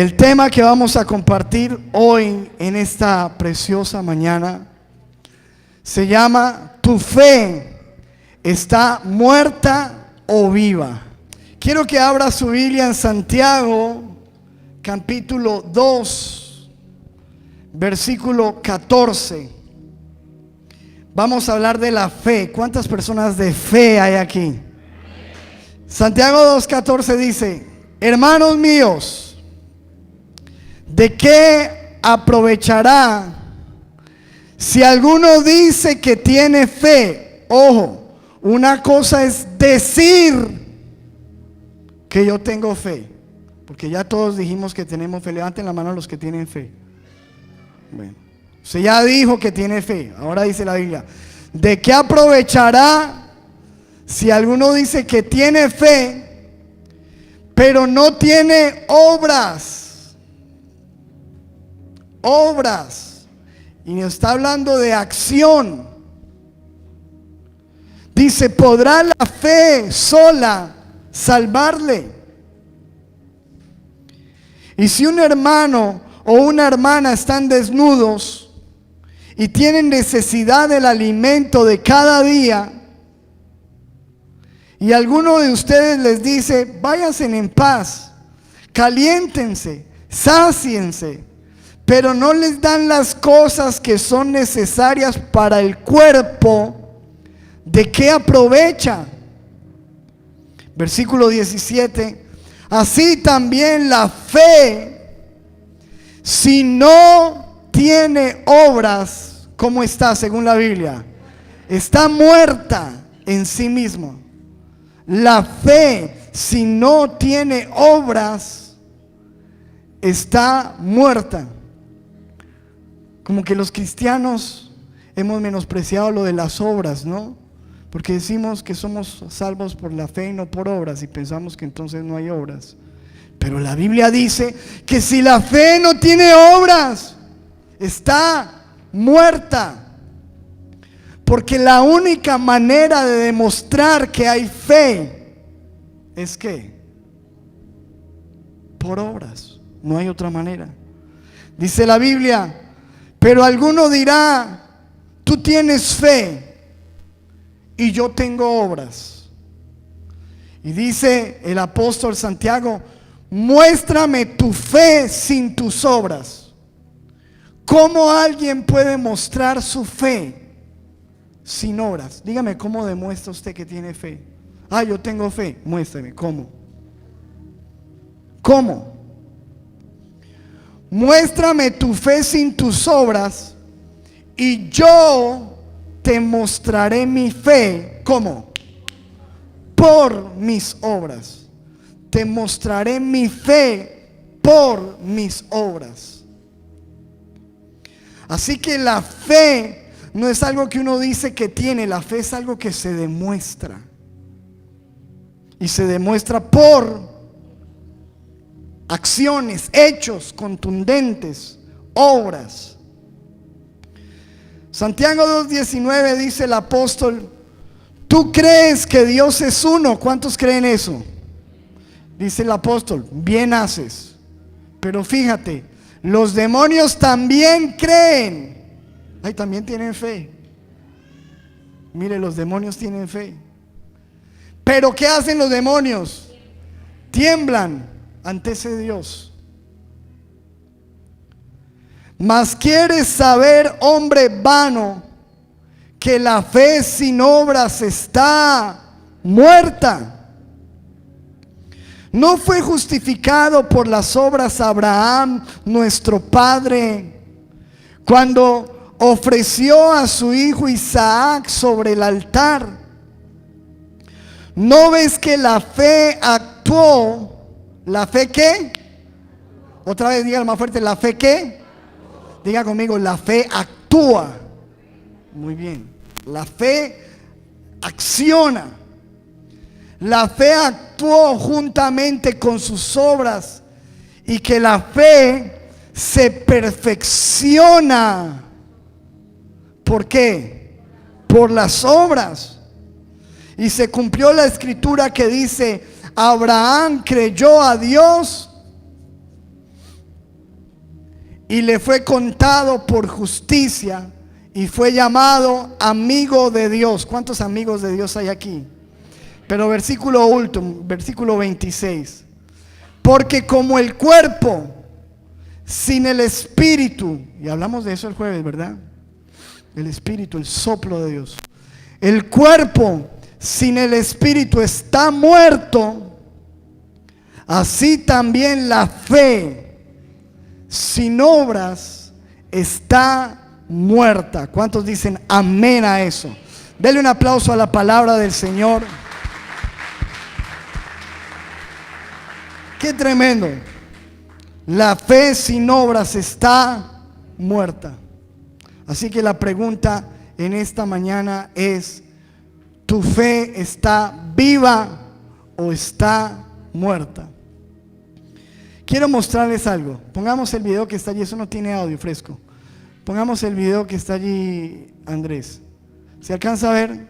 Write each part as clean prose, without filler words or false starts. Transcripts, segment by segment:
El tema que vamos a compartir hoy en esta preciosa mañana se llama ¿Tu fe está muerta o viva? Quiero que abra su Biblia en Santiago, capítulo 2, versículo 14. Vamos a hablar de la fe. ¿Cuántas personas de fe hay aquí? Santiago 2:14 dice: hermanos míos, ¿de qué aprovechará si alguno dice que tiene fe? Ojo, una cosa es decir que yo tengo fe, porque ya todos dijimos que tenemos fe. Levanten la mano los que tienen fe. Bueno, usted ya dijo que tiene fe. Ahora dice la Biblia: ¿de qué aprovechará si alguno dice que tiene fe, pero no tiene obras? Obras. Y nos está hablando de acción. Dice: ¿podrá la fe sola salvarle? Y si un hermano o una hermana están desnudos y tienen necesidad del alimento de cada día, y alguno de ustedes les dice: váyanse en paz, caliéntense, sáciense, pero no les dan las cosas que son necesarias para el cuerpo, ¿de qué aprovecha? Versículo 17: así también la fe, si no tiene obras, ¿cómo está según la Biblia? Está muerta en sí misma. La fe, si no tiene obras, está muerta. Como que los cristianos hemos menospreciado lo de las obras, ¿no? Porque decimos que somos salvos por la fe y no por obras, y pensamos que entonces no hay obras. Pero la Biblia dice que si la fe no tiene obras, está muerta. Porque la única manera de demostrar que hay fe es que por obras. No hay otra manera. Dice la Biblia: pero alguno dirá, tú tienes fe y yo tengo obras. Y dice el apóstol Santiago: muéstrame tu fe sin tus obras. ¿Cómo alguien puede mostrar su fe sin obras? Dígame, ¿cómo demuestra usted que tiene fe? Ah, yo tengo fe. Muéstrame, ¿cómo? ¿Cómo? Muéstrame tu fe sin tus obras y yo te mostraré mi fe. ¿Cómo? Por mis obras. Te mostraré mi fe por mis obras. Así que la fe no es algo que uno dice que tiene. La fe es algo que se demuestra. Y se demuestra por acciones, hechos contundentes, obras. Santiago 2:19 dice el apóstol: ¿tú crees que Dios es uno? ¿Cuántos creen eso? Dice el apóstol: bien haces. Pero fíjate, los demonios también creen. Ay, también tienen fe. Mire, los demonios tienen fe. Pero ¿qué hacen los demonios? Tiemblan ante ese Dios. Mas quieres saber, hombre vano, que la fe sin obras está muerta. ¿No fue justificado por las obras Abraham, nuestro padre, cuando ofreció a su hijo Isaac sobre el altar? ¿No ves que la fe actuó? ¿La fe qué? Otra vez, diga más fuerte: ¿la fe qué? Diga conmigo: la fe actúa. Muy bien. La fe acciona. La fe actuó juntamente con sus obras, y que la fe se perfecciona. ¿Por qué? Por las obras. Y se cumplió la escritura que dice: Abraham creyó a Dios y le fue contado por justicia y fue llamado amigo de Dios. ¿Cuántos amigos de Dios hay aquí? Pero versículo último, versículo 26. Porque como el cuerpo sin el espíritu, y hablamos de eso el jueves, ¿verdad? El espíritu, el soplo de Dios. El cuerpo sin el espíritu está muerto, así también la fe sin obras está muerta. ¿Cuántos dicen amén a eso? Dele un aplauso a la palabra del Señor. Qué tremendo. La fe sin obras está muerta. Así que la pregunta en esta mañana es: ¿tu fe está viva o está muerta? Quiero mostrarles algo. Pongamos el video que está allí. Eso no tiene audio fresco. Pongamos el video que está allí, Andrés. ¿Se alcanza a ver?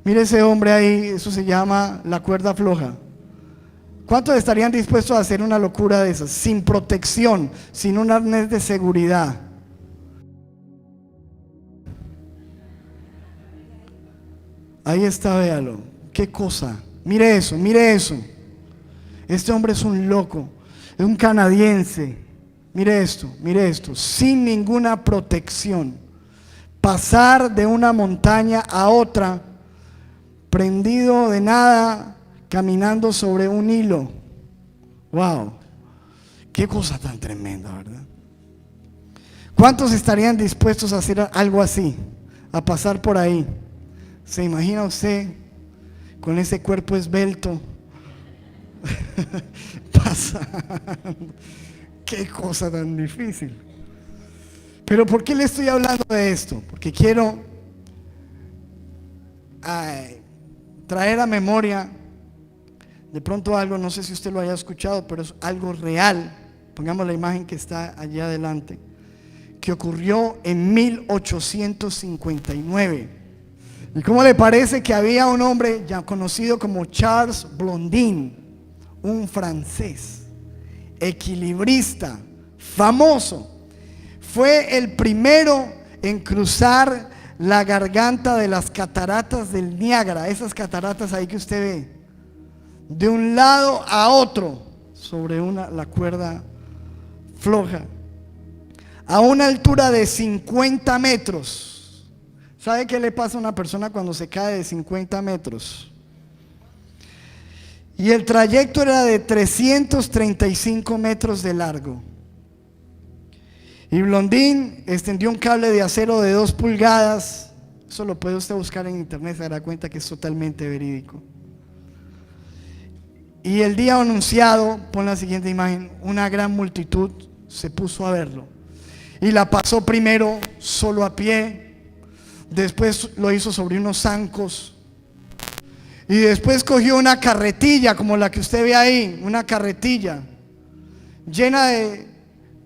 Mire ese hombre ahí. Eso se llama la cuerda floja. ¿Cuántos estarían dispuestos a hacer una locura de esas? Sin protección, sin un arnés de seguridad. Ahí está, véalo. Qué cosa. Mire eso, mire eso. Este hombre es un loco. Es un canadiense. Mire esto. Sin ninguna protección. Pasar de una montaña a otra, prendido de nada, caminando sobre un hilo. Wow. Qué cosa tan tremenda, ¿verdad? ¿Cuántos estarían dispuestos a hacer algo así? A pasar por ahí. ¿Se imagina usted con ese cuerpo esbelto? Pasando. Qué cosa tan difícil. Pero ¿por qué le estoy hablando de esto? Porque quiero traer a memoria de pronto algo, no sé si usted lo haya escuchado, pero es algo real. Pongamos la imagen que está allí adelante, que ocurrió en 1859. ¿Y cómo le parece que había un hombre ya conocido como Charles Blondin, un francés, equilibrista, famoso? Fue el primero en cruzar la garganta de las cataratas del Niágara, esas cataratas ahí que usted ve, de un lado a otro, sobre la cuerda floja, a una altura de 50 metros. ¿Sabe qué le pasa a una persona cuando se cae de 50 metros? Y el trayecto era de 335 metros de largo. Y Blondin extendió un cable de acero de 2 pulgadas. Eso lo puede usted buscar en internet, se dará cuenta que es totalmente verídico. Y el día anunciado, pon la siguiente imagen, una gran multitud se puso a verlo. Y la pasó primero solo a pie, después lo hizo sobre unos zancos, y después cogió una carretilla como la que usted ve ahí, una carretilla llena de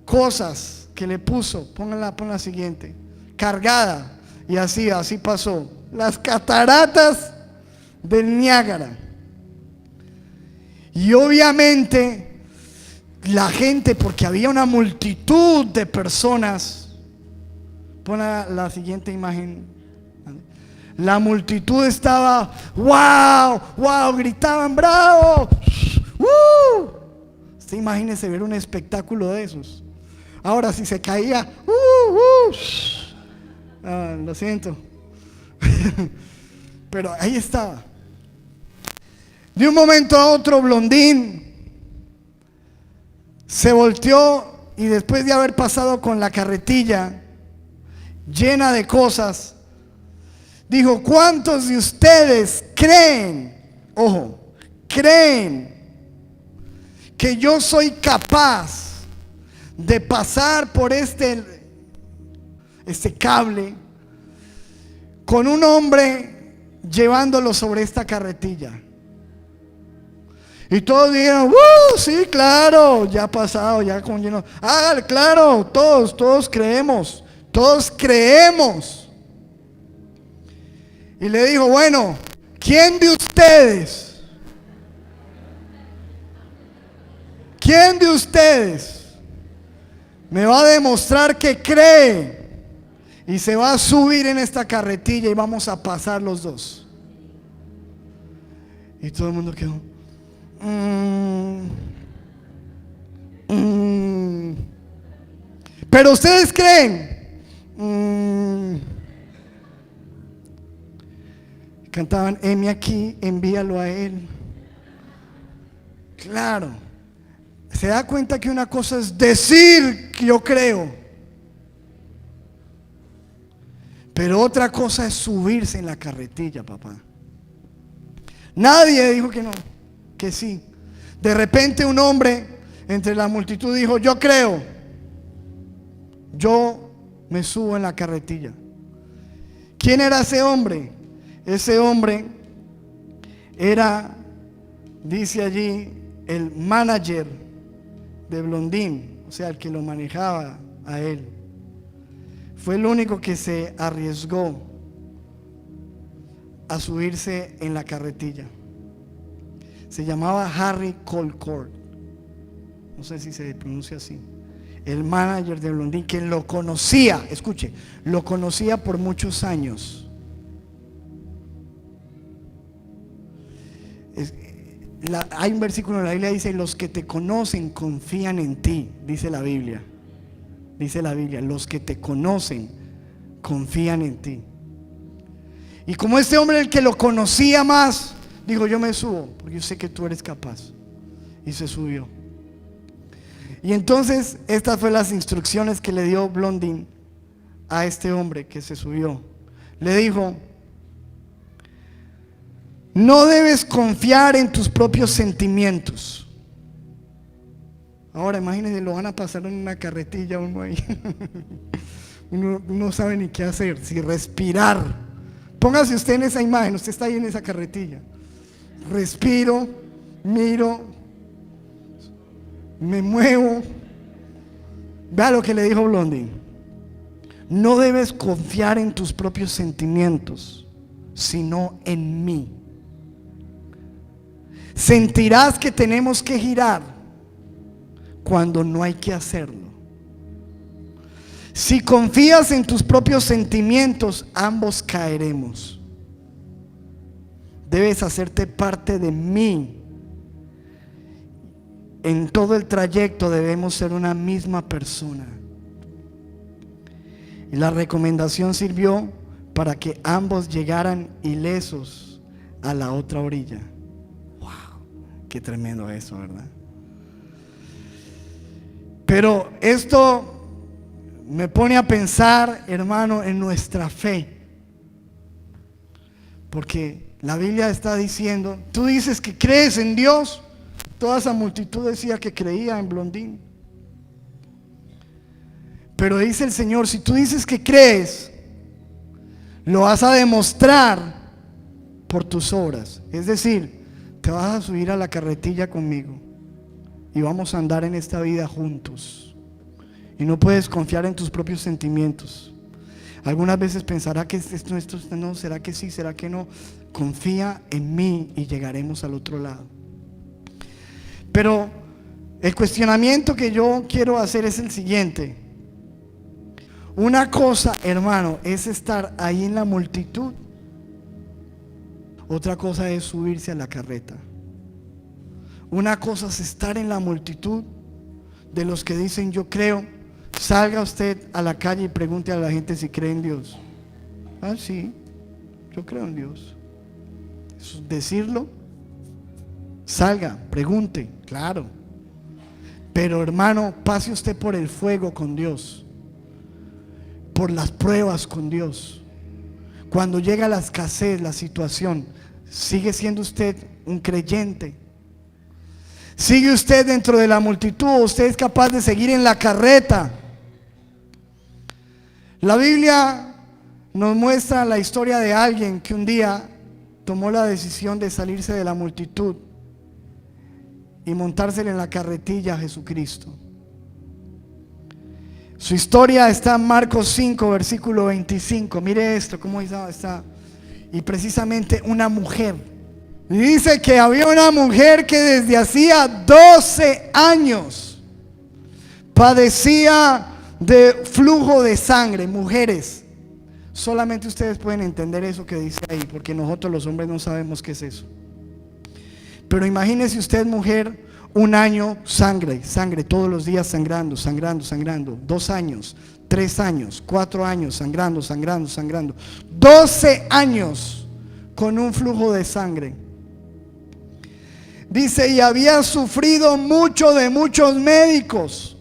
cosas que le puso, pon la siguiente, cargada, y así pasó las cataratas del Niágara. Y obviamente la gente, porque había una multitud de personas, pon la siguiente imagen, la multitud estaba wow, gritaban bravo, usted imagínese ver un espectáculo de esos. Ahora si se caía, lo siento, pero ahí estaba. De un momento a otro, Blondin se volteó y después de haber pasado con la carretilla llena de cosas, dijo: ¿cuántos de ustedes creen, ojo, creen que yo soy capaz de pasar por este cable con un hombre llevándolo sobre esta carretilla? Y todos dijeron: sí, claro, ya ha pasado, ya con lleno. Claro, todos creemos, Y le dijo: bueno, ¿quién de ustedes me va a demostrar que cree y se va a subir en esta carretilla y vamos a pasar los dos. Y todo el mundo quedó. Pero ustedes creen. Cantaban, heme aquí, envíalo a él. Claro. Se da cuenta que una cosa es decir que yo creo, pero otra cosa es subirse en la carretilla, papá. Nadie dijo que no, que sí. De repente un hombre entre la multitud dijo, yo creo, yo me subo en la carretilla. ¿Quién era ese hombre? Ese hombre era, dice allí, el manager de Blondín, o sea, el que lo manejaba a él. Fue el único que se arriesgó a subirse en la carretilla. Se llamaba Harry Colcord, no sé si se pronuncia así. El manager de Blondín, que lo conocía, escuche, lo conocía por muchos años. Hay un versículo en la Biblia que dice, los que te conocen confían en ti, dice la Biblia. Dice la Biblia, los que te conocen confían en ti. Y como este hombre, el que lo conocía más, dijo, yo me subo, porque yo sé que tú eres capaz. Y se subió. Y entonces, estas fueron las instrucciones que le dio Blondín a este hombre que se subió. Le dijo, no debes confiar en tus propios sentimientos. Ahora imagínense, lo van a pasar en una carretilla uno ahí. Uno no sabe ni qué hacer, si respirar. Póngase usted en esa imagen, usted está ahí en esa carretilla. Respiro, miro, me muevo. Vea lo que le dijo Blondín. No debes confiar en tus propios sentimientos, sino en mí. Sentirás que tenemos que girar cuando no hay que hacerlo. Si confías en tus propios sentimientos, ambos caeremos. Debes hacerte parte de mí. En todo el trayecto debemos ser una misma persona. Y la recomendación sirvió para que ambos llegaran ilesos a la otra orilla. ¡Wow! Qué tremendo eso, ¿verdad? Pero esto me pone a pensar, hermano, en nuestra fe. Porque la Biblia está diciendo, tú dices que crees en Dios. Toda esa multitud decía que creía en Blondín. Pero dice el Señor, si tú dices que crees, lo vas a demostrar por tus obras. Es decir, te vas a subir a la carretilla conmigo y vamos a andar en esta vida juntos. Y no puedes confiar en tus propios sentimientos. Algunas veces pensará que esto no, será que sí, será que no. Confía en mí y llegaremos al otro lado. Pero el cuestionamiento que yo quiero hacer es el siguiente. Una cosa, hermano, es estar ahí en la multitud. Otra cosa es subirse a la carreta. Una cosa es estar en la multitud de los que dicen yo creo. Salga usted a la calle y pregunte a la gente si cree en Dios. Ah, sí, yo creo en Dios. Eso es decirlo. Salga, pregunte, claro. Pero hermano, pase usted por el fuego con Dios, por las pruebas con Dios. Cuando llega la escasez, la situación, sigue siendo usted un creyente. Sigue usted dentro de la multitud, usted es capaz de seguir en la carreta. La Biblia nos muestra la historia de alguien que un día tomó la decisión de salirse de la multitud y montársele en la carretilla a Jesucristo. Su historia está en Marcos 5, versículo 25. Mire esto, cómo está. Y precisamente una mujer. Y dice que había una mujer que desde hacía 12 años padecía de flujo de sangre. Mujeres, solamente ustedes pueden entender eso que dice ahí, porque nosotros los hombres no sabemos qué es eso. Pero imagínese usted, mujer, un año sangre, todos los días sangrando, 2 años, 3 años, 4 años, sangrando, 12 años con un flujo de sangre. Dice, y había sufrido mucho de muchos médicos.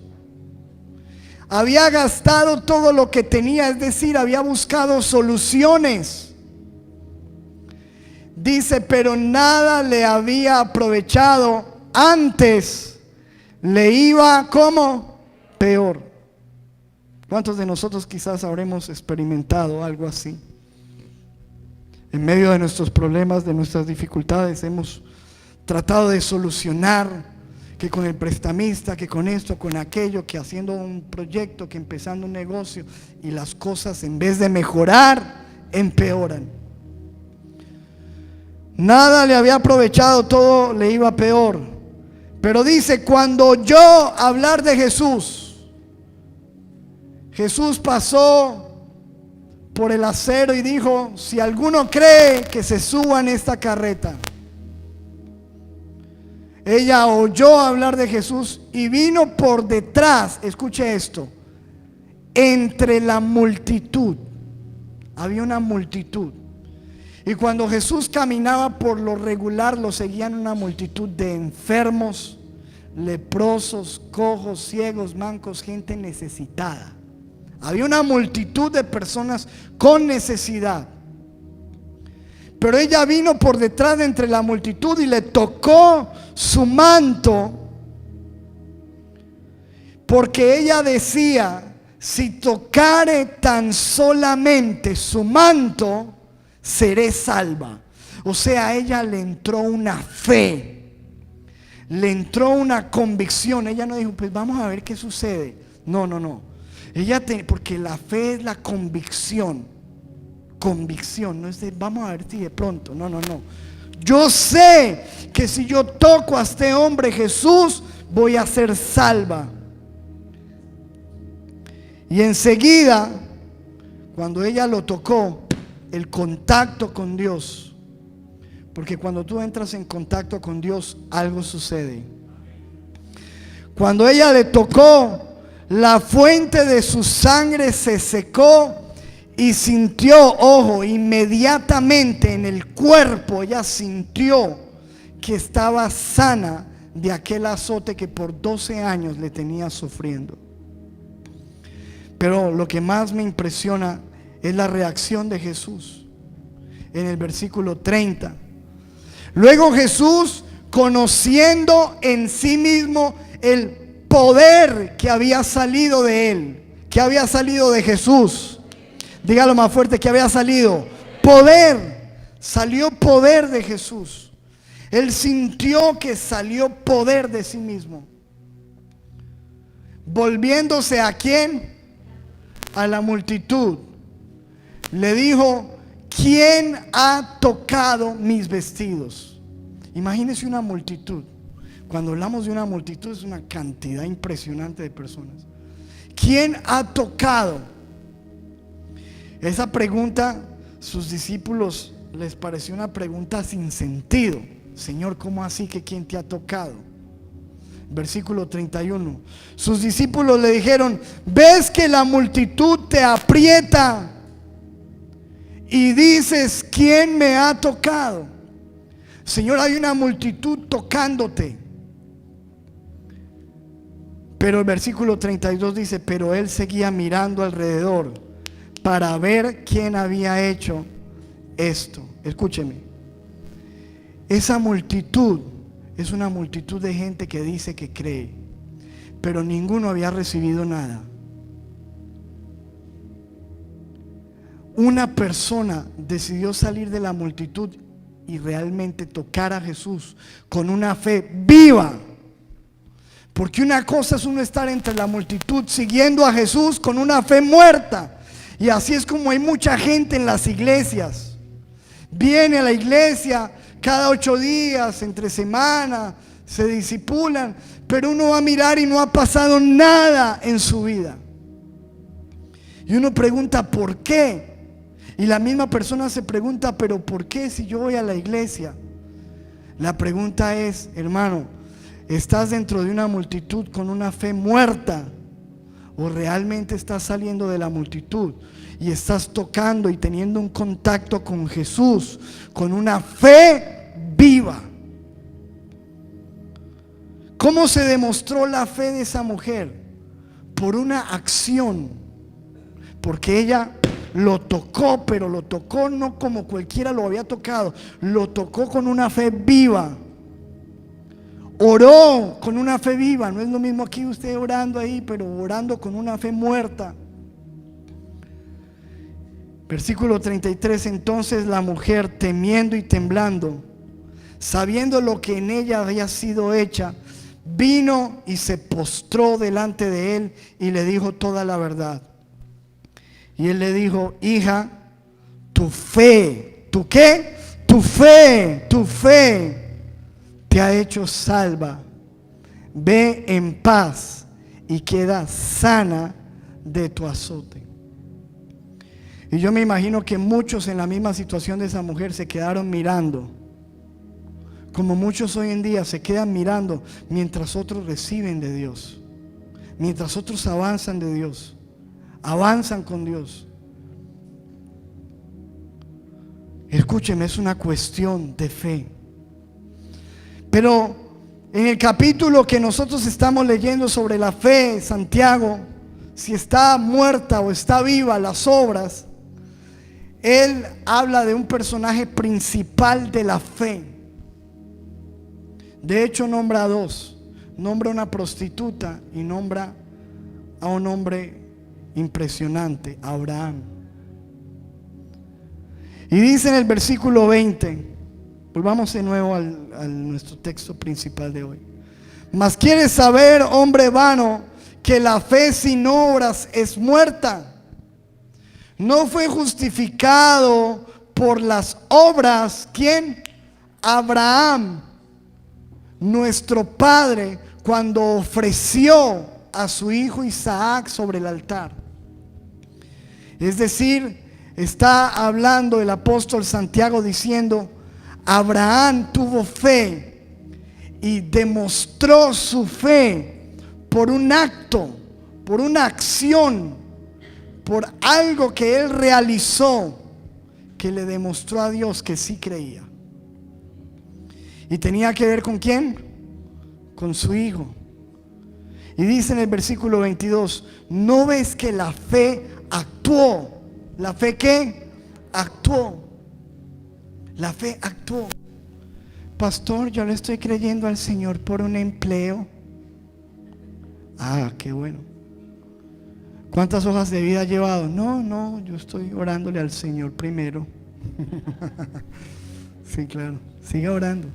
Había gastado todo lo que tenía, es decir, había buscado soluciones. Dice, pero nada le había aprovechado. Antes le iba como peor. ¿Cuántos de nosotros quizás habremos experimentado algo así? En medio de nuestros problemas, de nuestras dificultades, hemos tratado de solucionar, que con el prestamista, que con esto, con aquello, que haciendo un proyecto, que empezando un negocio, y las cosas en vez de mejorar, empeoran. Nada le había aprovechado, todo le iba peor. Pero dice, cuando oyó hablar de Jesús, Jesús pasó por el acero y dijo, si alguno cree, que se suba en esta carreta. Ella oyó hablar de Jesús y vino por detrás, escuche esto, entre la multitud. Había una multitud. Y cuando Jesús caminaba, por lo regular lo seguían una multitud de enfermos, leprosos, cojos, ciegos, mancos, gente necesitada. Había una multitud de personas con necesidad. Pero ella vino por detrás de entre la multitud y le tocó su manto, porque ella decía, si tocare tan solamente su manto, seré salva. O sea, a ella le entró una fe, le entró una convicción. Ella no dijo, pues vamos a ver qué sucede. No. Ella porque la fe es la convicción. Convicción, no es de vamos a ver si de pronto. No. Yo sé que si yo toco a este hombre Jesús, voy a ser salva. Y enseguida, cuando ella lo tocó, el contacto con Dios, porque cuando tú entras en contacto con Dios, algo sucede. Cuando ella le tocó, la fuente de su sangre se secó y sintió, ojo, inmediatamente en el cuerpo, ella sintió que estaba sana de aquel azote que por 12 años le tenía sufriendo. Pero lo que más me impresiona es la reacción de Jesús en el versículo 30. Luego Jesús, conociendo en sí mismo el poder que había salido de él, que había salido de Jesús, dígalo más fuerte, que había salido poder, salió poder de Jesús. Él sintió que salió poder de sí mismo. Volviéndose a quién, a la multitud, le dijo, ¿quién ha tocado mis vestidos? Imagínese una multitud. Cuando hablamos de una multitud, es una cantidad impresionante de personas. ¿Quién ha tocado? Esa pregunta, sus discípulos les pareció una pregunta sin sentido. Señor, ¿cómo así que quién te ha tocado? Versículo 31. Sus discípulos le dijeron, ¿ves que la multitud te aprieta y dices, ¿quién me ha tocado? Señor, hay una multitud tocándote. Pero el versículo 32 dice, pero él seguía mirando alrededor para ver quién había hecho esto. Escúcheme, esa multitud es una multitud de gente que dice que cree, pero ninguno había recibido nada. Una persona decidió salir de la multitud y realmente tocar a Jesús con una fe viva. Porque una cosa es uno estar entre la multitud siguiendo a Jesús con una fe muerta. Y así es como hay mucha gente en las iglesias. Viene a la iglesia cada 8 días, entre semana, se disipulan, pero uno va a mirar y no ha pasado nada en su vida. Y uno pregunta ¿por qué? Y la misma persona se pregunta, pero ¿por qué si yo voy a la iglesia? La pregunta es, hermano, ¿estás dentro de una multitud con una fe muerta? ¿O realmente estás saliendo de la multitud y estás tocando y teniendo un contacto con Jesús, con una fe viva? ¿Cómo se demostró la fe de esa mujer? Por una acción. Porque ella lo tocó, pero lo tocó no como cualquiera lo había tocado, lo tocó con una fe viva. Oró con una fe viva. No es lo mismo aquí usted orando ahí, pero orando con una fe muerta. Versículo 33. Entonces la mujer, temiendo y temblando, sabiendo lo que en ella había sido hecha, vino y se postró delante de él y le dijo toda la verdad. Y él le dijo: hija, tu fe, ¿tu qué? Tu fe te ha hecho salva. Ve en paz y queda sana de tu azote. Y yo me imagino que muchos en la misma situación de esa mujer se quedaron mirando, como muchos hoy en día se quedan mirando mientras otros reciben de Dios, mientras otros avanzan de Dios, avanzan con Dios. Escúcheme, es una cuestión de fe. Pero en el capítulo que nosotros estamos leyendo sobre la fe, Santiago, si está muerta o está viva, las obras, él habla de un personaje principal de la fe. De hecho nombra a dos. Nombra a una prostituta y nombra a un hombre impresionante, Abraham. Y dice en el versículo 20, volvamos de nuevo a nuestro texto principal de hoy. Mas quieres saber, hombre vano, que la fe sin obras es muerta. No fue justificado por las obras, ¿quién? Abraham, nuestro padre, cuando ofreció a su hijo Isaac sobre el altar. Es decir, está hablando el apóstol Santiago diciendo: Abraham tuvo fe y demostró su fe por un acto, por una acción, por algo que él realizó, que le demostró a Dios que sí creía. Y tenía que ver ¿con quién? Con su hijo. Y dice en el versículo 22: ¿no ves que la fe actuó? ¿La fe qué? Actuó. La fe actuó. Pastor, yo le estoy creyendo al Señor por un empleo. Ah, qué bueno. ¿Cuántas hojas de vida ha llevado? No, yo estoy orándole al Señor primero. Sí, claro. Siga orando.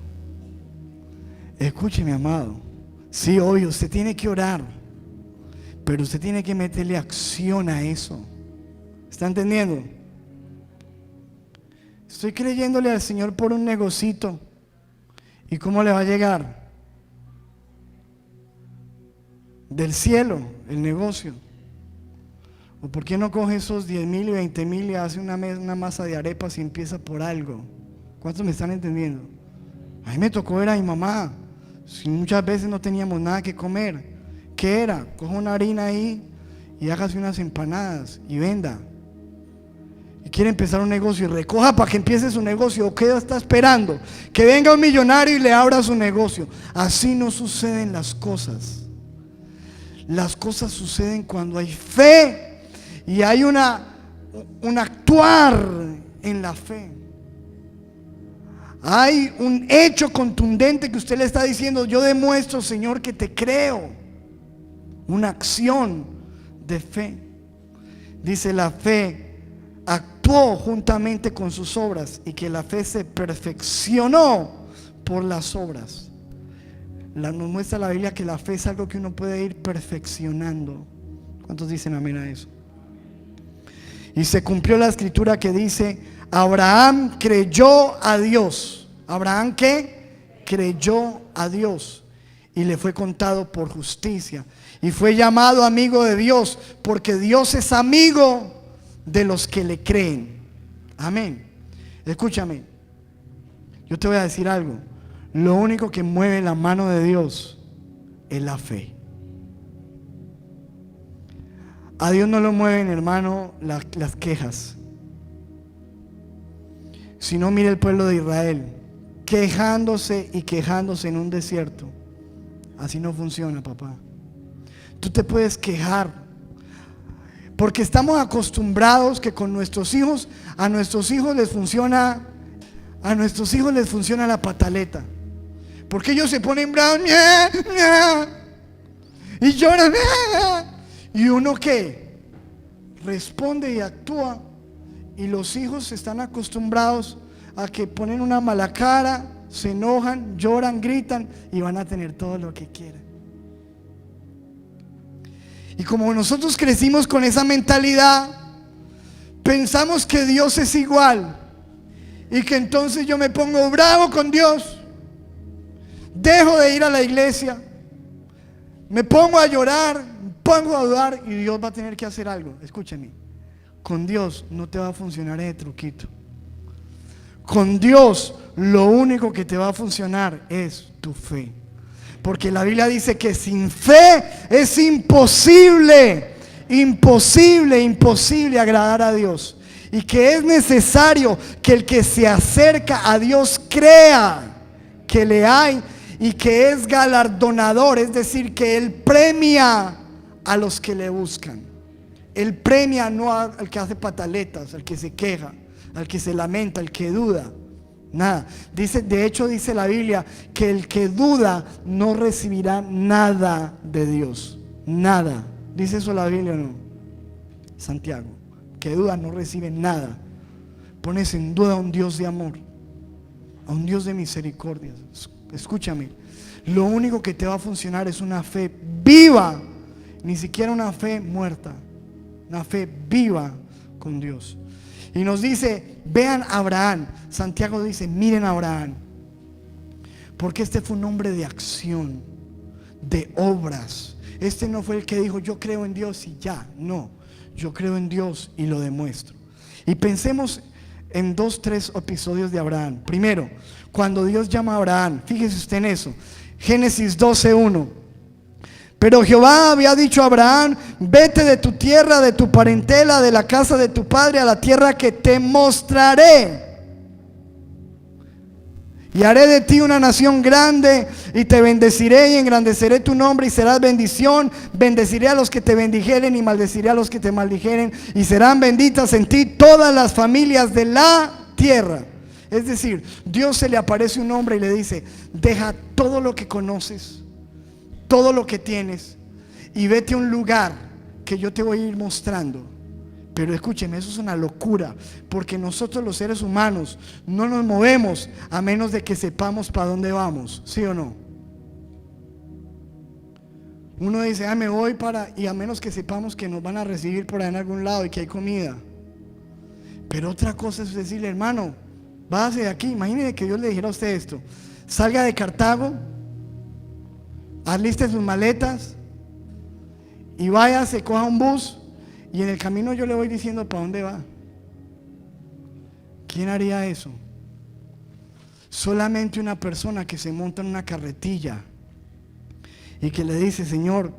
Escúcheme, amado. Sí, obvio, usted tiene que orar, pero usted tiene que meterle acción a eso. ¿Está entendiendo? Estoy creyéndole al Señor por un negocito. ¿Y cómo le va a llegar? Del cielo, el negocio. ¿O por qué no coge esos 10,000 y 20,000 y hace una masa de arepas y empieza por algo? ¿Cuántos me están entendiendo? A mí me tocó ver a mi mamá. Si muchas veces no teníamos nada que comer, ¿qué era? Coja una harina ahí y hágase unas empanadas y venda. Y quiere empezar un negocio y recoja para que empiece su negocio. ¿O qué está esperando? Que venga un millonario y le abra su negocio. Así no suceden las cosas. Las cosas suceden cuando hay fe y hay un actuar en la fe. Hay un hecho contundente que usted le está diciendo: yo demuestro, Señor, que te creo. Una acción de fe. Dice: la fe actuó juntamente con sus obras, y que la fe se perfeccionó por las obras. Nos muestra la Biblia que la fe es algo que uno puede ir perfeccionando. ¿Cuántos dicen amén a eso? Y se cumplió la escritura que dice: Abraham creyó a Dios. ¿Abraham qué? Creyó a Dios. y le fue contado por justicia. Y fue llamado amigo de Dios, porque Dios es amigo de los que le creen. Amén. Escúchame, yo te voy a decir algo. Lo único que mueve la mano de Dios es la fe. A Dios no lo mueven, hermano, las quejas. Si no, mire el pueblo de Israel, quejándose y quejándose en un desierto. Así no funciona, papá. Tú te puedes quejar, porque estamos acostumbrados que con nuestros hijos, a nuestros hijos les funciona la pataleta. Porque ellos se ponen bravos y lloran. Y uno que responde y actúa. Y los hijos están acostumbrados a que ponen una mala cara, se enojan, lloran, gritan y van a tener todo lo que quieran. Y como nosotros crecimos con esa mentalidad, pensamos que Dios es igual y que entonces yo me pongo bravo con Dios, dejo de ir a la iglesia, me pongo a llorar, me pongo a dudar y Dios va a tener que hacer algo. Escúchame, con Dios no te va a funcionar ese truquito. Con Dios lo único que te va a funcionar es tu fe. Porque la Biblia dice que sin fe es imposible agradar a Dios. Y que es necesario que el que se acerca a Dios crea que le hay y que es galardonador, es decir, que Él premia a los que le buscan. Él premia no al que hace pataletas, al que se queja, al que se lamenta, al que duda. Nada. De hecho dice la Biblia que el que duda no recibirá nada de Dios. Nada. ¿Dice eso la Biblia o no? Santiago. Que duda no recibe nada. Pones en duda a un Dios de amor, a un Dios de misericordia. Escúchame, lo único que te va a funcionar es una fe viva, ni siquiera una fe muerta, una fe viva con Dios. Y nos dice, vean a Abraham. Santiago dice, miren a Abraham, porque este fue un hombre de acción, de obras. Este no fue el que dijo, yo creo en Dios y ya. No, yo creo en Dios y lo demuestro. Y pensemos en 2-3 episodios de Abraham. Primero, cuando Dios llama a Abraham, fíjese usted en eso. Génesis 12:1. Pero Jehová había dicho a Abraham, vete de tu tierra, de tu parentela, de la casa de tu padre, a la tierra que te mostraré. Y haré de ti una nación grande, y te bendeciré y engrandeceré tu nombre, y serás bendición. Bendeciré a los que te bendijeren, y maldeciré a los que te maldijeren, y serán benditas en ti todas las familias de la tierra. Es decir, Dios se le aparece un hombre y le dice, deja todo lo que conoces, todo lo que tienes, y vete a un lugar que yo te voy a ir mostrando. Pero escúcheme, eso es una locura, porque nosotros los seres humanos no nos movemos a menos de que sepamos para dónde vamos, ¿sí o no? Uno dice, me voy y a menos que sepamos que nos van a recibir por ahí en algún lado y que hay comida. Pero otra cosa es decirle, hermano, váyase de aquí. Imagínese que Dios le dijera a usted esto: salga de Cartago, aliste sus maletas y váyase, coja un bus, y en el camino yo le voy diciendo para dónde va. ¿Quién haría eso? Solamente una persona que se monta en una carretilla y que le dice, Señor,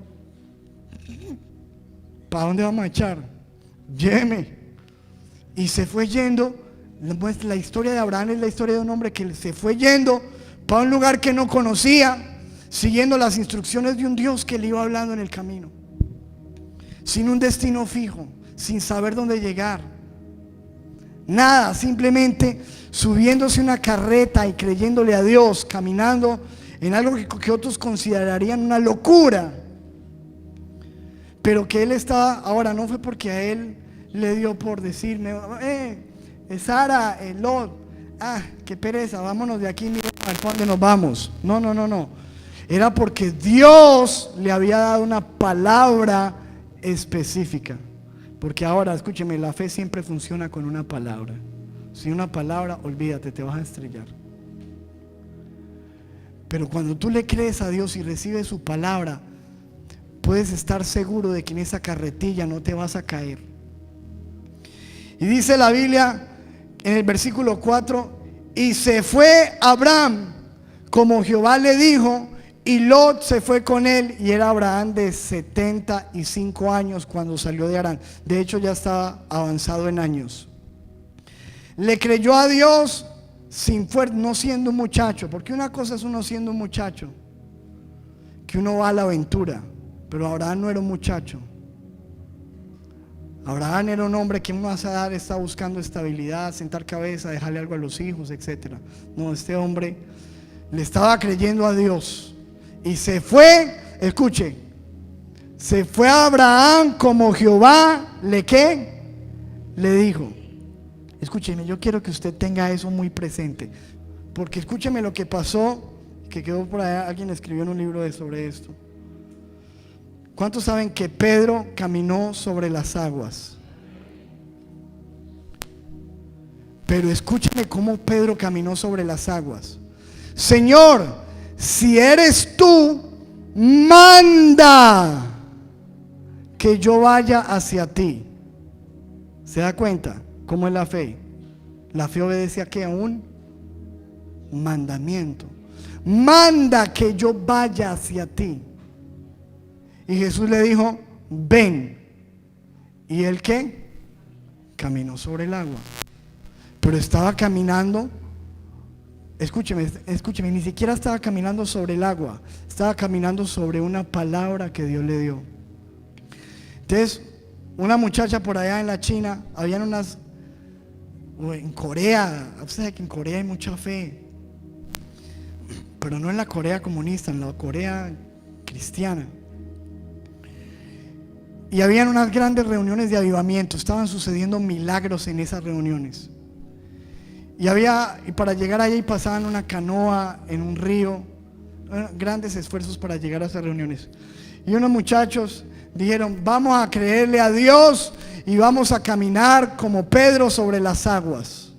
¿para dónde vamos a echar? Lléveme. Y se fue yendo. La historia de Abraham es la historia de un hombre que se fue yendo para un lugar que no conocía, siguiendo las instrucciones de un Dios que le iba hablando en el camino, sin un destino fijo, sin saber dónde llegar. Nada, simplemente subiéndose una carreta y creyéndole a Dios, caminando en algo que otros considerarían una locura, pero que él estaba. Ahora, no fue porque a él le dio por decirme, Sara, Lot, qué pereza, vámonos de aquí, mira para dónde nos vamos. No. Era porque Dios le había dado una palabra específica. Porque ahora, escúcheme, la fe siempre funciona con una palabra. Sin una palabra, olvídate, te vas a estrellar. Pero cuando tú le crees a Dios y recibes su palabra, puedes estar seguro de que en esa carretilla no te vas a caer. Y dice la Biblia en el versículo 4: y se fue Abraham como Jehová le dijo, y Lot se fue con él, y era Abraham de 75 años cuando salió de Harán. De hecho ya estaba avanzado en años. Le creyó a Dios sin fuerza, no siendo un muchacho, porque una cosa es uno siendo un muchacho, que uno va a la aventura, pero Abraham no era un muchacho. Abraham era un hombre que más a dar está buscando estabilidad, sentar cabeza, dejarle algo a los hijos, etc. No, este hombre le estaba creyendo a Dios y se fue. Escuche, se fue a Abraham como Jehová le dijo. Escúcheme, yo quiero que usted tenga eso muy presente, porque escúcheme lo que pasó, que quedó por allá, alguien escribió en un libro sobre esto. ¿Cuántos saben que Pedro caminó sobre las aguas? Pero escúchame cómo Pedro caminó sobre las aguas. Señor, si eres tú, manda que yo vaya hacia ti. ¿Se da cuenta cómo es la fe? La fe obedece a ¿qué? A un mandamiento. Manda que yo vaya hacia ti. Y Jesús le dijo: ven. ¿Y él qué? Caminó sobre el agua. Pero estaba caminando, escúcheme, ni siquiera estaba caminando sobre el agua, estaba caminando sobre una palabra que Dios le dio. Entonces, una muchacha por allá en la China, habían unas, o en Corea, usted sabe que en Corea hay mucha fe, pero no en la Corea comunista, en la Corea cristiana. Y habían unas grandes reuniones de avivamiento, estaban sucediendo milagros en esas reuniones. Y para llegar allá pasaban una canoa en un río, grandes esfuerzos para llegar a esas reuniones. Y unos muchachos dijeron: vamos a creerle a Dios y vamos a caminar como Pedro sobre las aguas.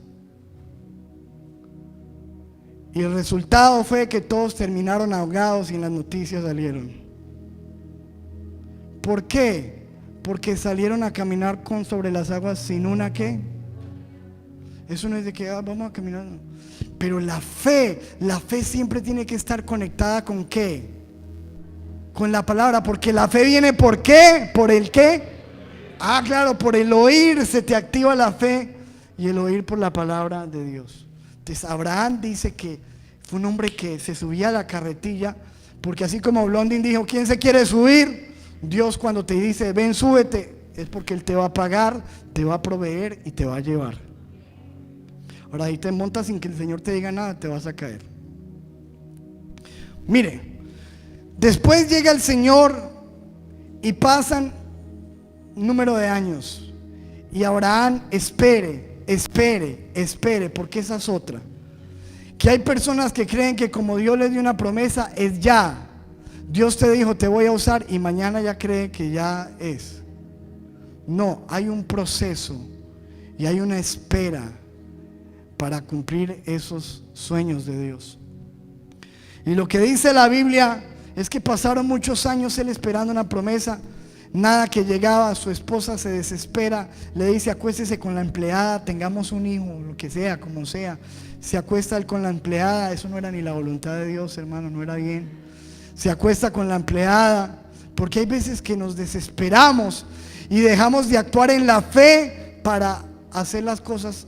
Y el resultado fue que todos terminaron ahogados y en las noticias salieron. ¿Por qué? Porque salieron a caminar sobre las aguas sin una ¿qué? Eso no es de que vamos a caminar. Pero la fe siempre tiene que estar conectada con ¿qué? Con la palabra, porque la fe viene ¿por qué? ¿Por el qué? Claro, por el oír se te activa la fe, y el oír por la palabra de Dios. Entonces Abraham dice que fue un hombre que se subía a la carretilla, porque así como Blondin dijo: ¿quién se quiere subir? Dios cuando te dice: ven, súbete, es porque Él te va a pagar, te va a proveer y te va a llevar. Ahora, ahí te montas sin que el Señor te diga nada, te vas a caer. Mire, después llega el Señor y pasan un número de años, y Abraham espere, porque esa es otra. Que hay personas que creen que como Dios les dio una promesa, es ya. Dios te dijo: te voy a usar, y mañana ya cree que ya es. No, hay un proceso y hay una espera para cumplir esos sueños de Dios. Y lo que dice la Biblia es que pasaron muchos años él esperando una promesa, nada que llegaba. Su esposa se desespera, le dice: acuéstese con la empleada, tengamos un hijo, lo que sea, como sea. Se acuesta él con la empleada, eso no era ni la voluntad de Dios, hermano, no era bien. Se acuesta con la empleada, porque hay veces que nos desesperamos y dejamos de actuar en la fe para hacer las cosas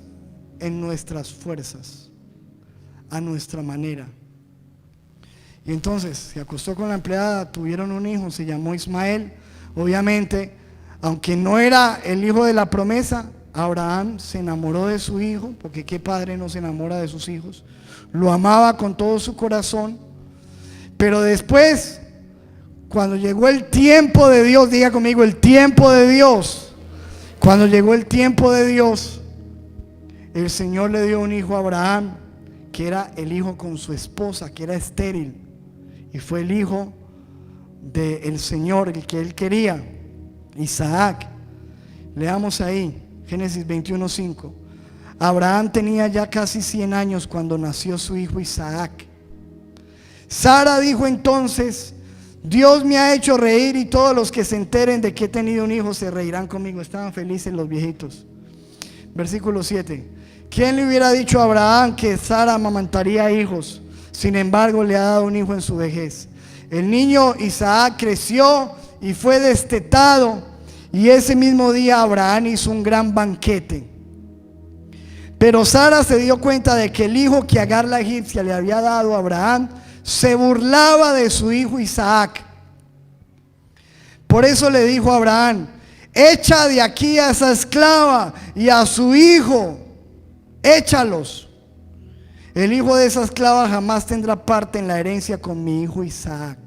en nuestras fuerzas, a nuestra manera. Y entonces se acostó con la empleada, tuvieron un hijo, se llamó Ismael. Obviamente, aunque no era el hijo de la promesa, Abraham se enamoró de su hijo, porque qué padre no se enamora de sus hijos. Lo amaba con todo su corazón. Pero después, cuando llegó el tiempo de Dios, diga conmigo: el tiempo de Dios. Cuando llegó el tiempo de Dios, el Señor le dio un hijo a Abraham, que era el hijo con su esposa, que era estéril, y fue el hijo del Señor, el que él quería, Isaac. Leamos ahí, Génesis 21:5. Abraham tenía ya casi 100 años cuando nació su hijo Isaac. Sara dijo entonces: Dios me ha hecho reír, y todos los que se enteren de que he tenido un hijo se reirán conmigo. Estaban felices los viejitos. Versículo 7. ¿Quién le hubiera dicho a Abraham que Sara amamantaría hijos? Sin embargo, le ha dado un hijo en su vejez. El niño Isaac creció y fue destetado, y ese mismo día Abraham hizo un gran banquete. Pero Sara se dio cuenta de que el hijo que Agar la egipcia le había dado a Abraham se burlaba de su hijo Isaac. Por eso le dijo a Abraham: echa de aquí a esa esclava y a su hijo, échalos. El hijo de esa esclava jamás tendrá parte en la herencia con mi hijo Isaac.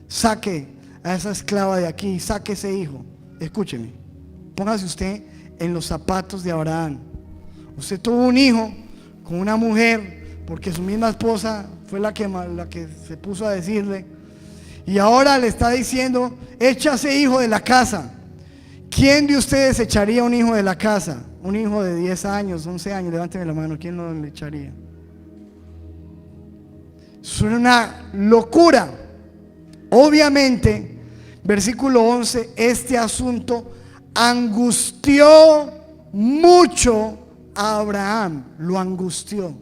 Saque a esa esclava de aquí, saque ese hijo. Escúcheme, póngase usted en los zapatos de Abraham. Usted tuvo un hijo con una mujer, porque su misma esposa fue la que se puso a decirle, y ahora le está diciendo: echa ese hijo de la casa. ¿Quién de ustedes echaría un hijo de la casa? Un hijo de 10 años, 11 años, levánteme la mano, ¿quién lo echaría? Es una locura. Obviamente, versículo 11, este asunto angustió mucho a Abraham, lo angustió.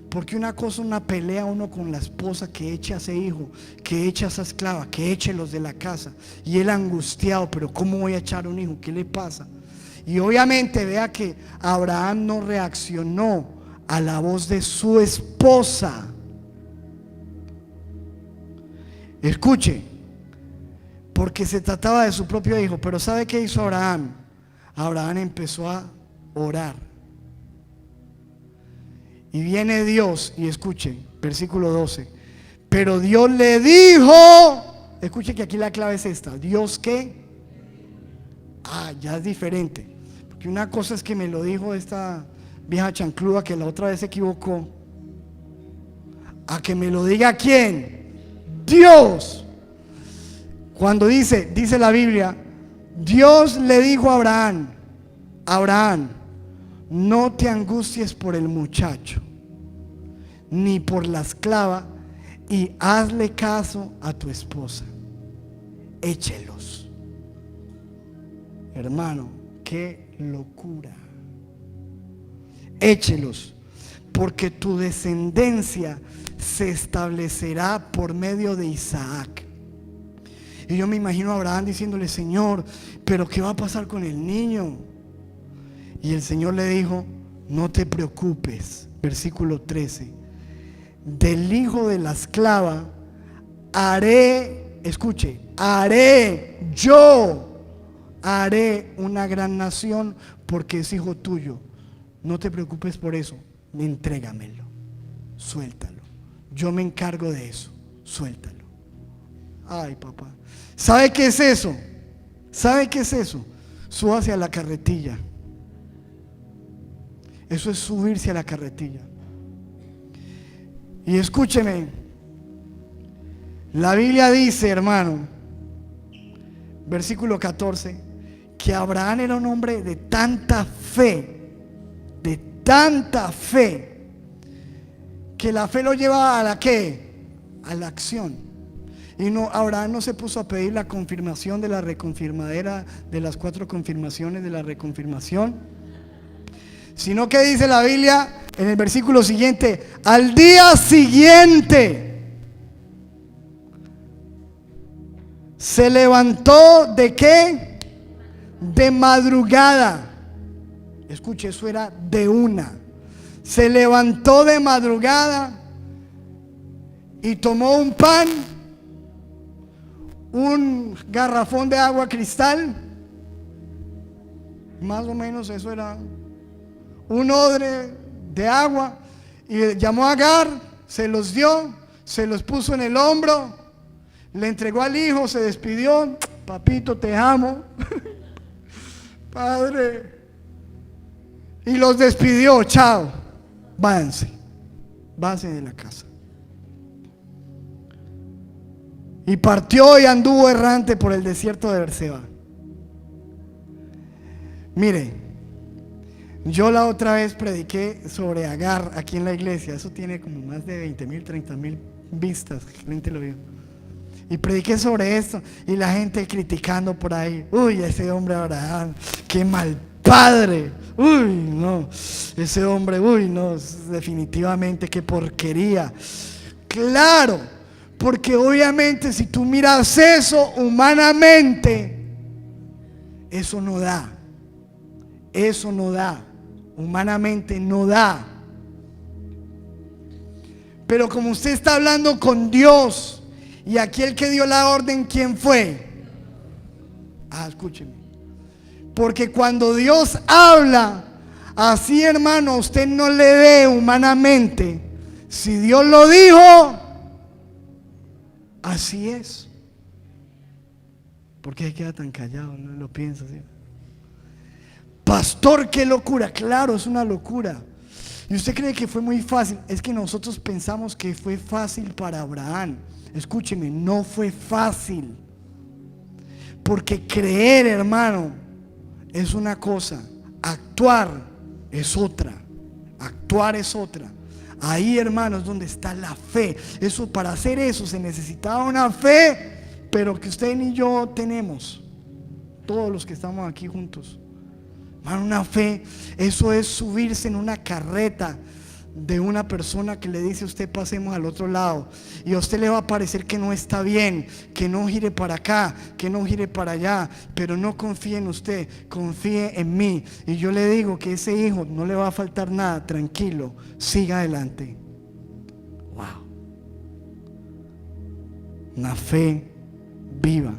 Porque una cosa, una pelea uno con la esposa, que eche a ese hijo, que eche a esa esclava, que eche los de la casa, y él angustiado: pero ¿cómo voy a echar un hijo? ¿Qué le pasa? Y obviamente vea que Abraham no reaccionó a la voz de su esposa. Escuche, porque se trataba de su propio hijo. Pero ¿sabe qué hizo Abraham? Abraham empezó a orar. Y viene Dios, y escuche, versículo 12. Pero Dios le dijo, escuche que aquí la clave es esta: ¿Dios qué? Ya es diferente. Porque una cosa es que me lo dijo esta vieja chancluda que la otra vez se equivocó, a que me lo diga ¿quién? Dios. Cuando dice la Biblia, Dios le dijo a Abraham: Abraham, no te angusties por el muchacho, ni por la esclava, y hazle caso a tu esposa. Échelos. Hermano, qué locura. Échelos, porque tu descendencia se establecerá por medio de Isaac. Y yo me imagino a Abraham diciéndole: Señor, pero ¿qué va a pasar con el niño? Y el Señor le dijo: no te preocupes. Versículo 13: del hijo de la esclava haré, escuche, haré una gran nación, porque es hijo tuyo. No te preocupes por eso, entrégamelo, suéltalo, yo me encargo de eso, suéltalo. Ay, papá, ¿sabe qué es eso? ¿Sabe qué es eso? Súbase a la carretilla. Eso es subirse a la carretilla. Y escúcheme, la Biblia dice, hermano, versículo 14, que Abraham era un hombre de tanta fe, que la fe lo lleva a la ¿qué? A la acción. Y no, Abraham no se puso a pedir la confirmación de la reconfirmadera, de las 4 confirmaciones de la reconfirmación, sino que dice la Biblia en el versículo siguiente: al día siguiente se levantó ¿de qué? De madrugada. Escuche, eso era de una. Se levantó de madrugada y tomó un pan, un garrafón de agua cristal, más o menos eso era, un odre de agua, y llamó a Agar, se los dio, se los puso en el hombro, le entregó al hijo, se despidió: papito, te amo, padre, y los despidió: chao, váyanse de la casa. Y partió y anduvo errante por el desierto de Berseba. Mire, yo la otra vez prediqué sobre Agar aquí en la iglesia. Eso tiene como más de 20,000, 30,000 vistas, que la gente lo vio. Y prediqué sobre esto y la gente criticando por ahí. Uy, ese hombre Abraham, qué mal padre. Uy, no, ese hombre, uy, no, definitivamente qué porquería. Claro, porque obviamente si tú miras eso humanamente, eso no da. Eso no da. Humanamente no da. Pero como usted está hablando con Dios, y aquí el que dio la orden, ¿quién fue? Escúcheme. Porque cuando Dios habla, así hermano, usted no le ve humanamente. Si Dios lo dijo, así es. ¿Por qué se queda tan callado? No lo piensa así. Pastor, qué locura. Claro, es una locura. Y usted cree que fue muy fácil. Es que nosotros pensamos que fue fácil para Abraham. Escúcheme, no fue fácil. Porque creer, hermano, es una cosa, actuar es otra. Actuar es otra. Ahí, hermano, es donde está la fe. Eso, para hacer eso se necesitaba una fe, pero que usted ni yo tenemos. Todos los que estamos aquí juntos. Hermano, una fe, eso es subirse en una carreta de una persona que le dice a usted pasemos al otro lado, y a usted le va a parecer que no está bien, que no gire para acá, que no gire para allá, pero no confíe en usted, confíe en mí, y yo le digo que ese hijo no le va a faltar nada, tranquilo, siga adelante. Wow, una fe viva.